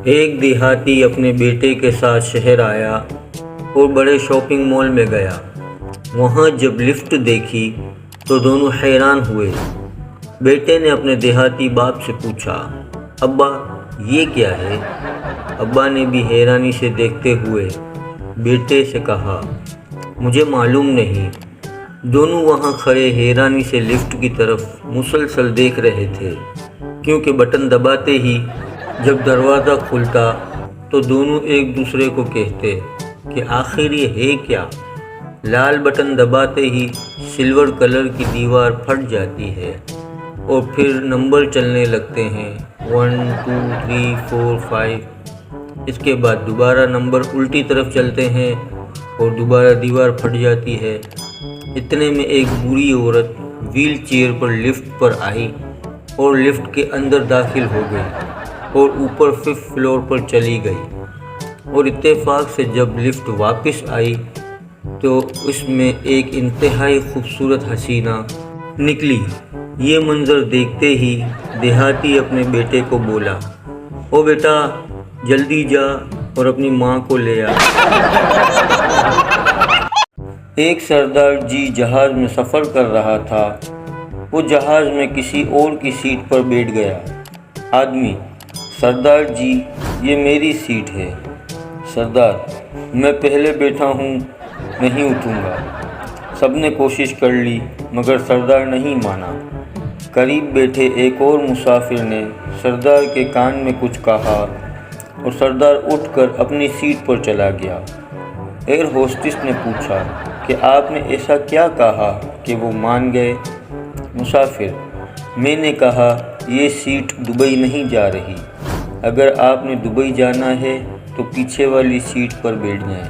ایک دیہاتی اپنے بیٹے کے ساتھ شہر آیا اور بڑے شاپنگ مال میں گیا۔ وہاں جب لفٹ دیکھی تو دونوں حیران ہوئے۔ بیٹے نے اپنے دیہاتی باپ سے پوچھا، ابا یہ کیا ہے؟ ابا نے بھی حیرانی سے دیکھتے ہوئے بیٹے سے کہا، مجھے معلوم نہیں۔ دونوں وہاں کھڑے حیرانی سے لفٹ کی طرف مسلسل دیکھ رہے تھے، کیونکہ بٹن دباتے ہی جب دروازہ کھلتا تو دونوں ایک دوسرے کو کہتے کہ آخر یہ ہے کیا؟ لال بٹن دباتے ہی سلور کلر کی دیوار پھٹ جاتی ہے اور پھر نمبر چلنے لگتے ہیں 1 2 3 4 5۔ اس کے بعد دوبارہ نمبر الٹی طرف چلتے ہیں اور دوبارہ دیوار پھٹ جاتی ہے۔ اتنے میں ایک بوڑھی عورت ویل چیئر پر لفٹ پر آئی اور لفٹ کے اندر داخل ہو گئی اور اوپر 5th فلور پر چلی گئی، اور اتفاق سے جب لفٹ واپس آئی تو اس میں ایک انتہائی خوبصورت حسینہ نکلی۔ یہ منظر دیکھتے ہی دیہاتی اپنے بیٹے کو بولا، او بیٹا جلدی جا اور اپنی ماں کو لے آ۔ ایک سردار جی جہاز میں سفر کر رہا تھا۔ وہ جہاز میں کسی اور کی سیٹ پر بیٹھ گیا۔ آدمی، سردار جی یہ میری سیٹ ہے۔ سردار، میں پہلے بیٹھا ہوں، نہیں اٹھوں گا۔ سب نے کوشش کر لی مگر سردار نہیں مانا۔ قریب بیٹھے ایک اور مسافر نے سردار کے کان میں کچھ کہا اور سردار اٹھ کر اپنی سیٹ پر چلا گیا۔ ایئر ہوسٹس نے پوچھا کہ آپ نے ایسا کیا کہا کہ وہ مان گئے؟ مسافر، میں نے کہا یہ سیٹ دبئی نہیں جا رہی، اگر آپ نے دبئی جانا ہے تو پیچھے والی سیٹ پر بیٹھ جائیں۔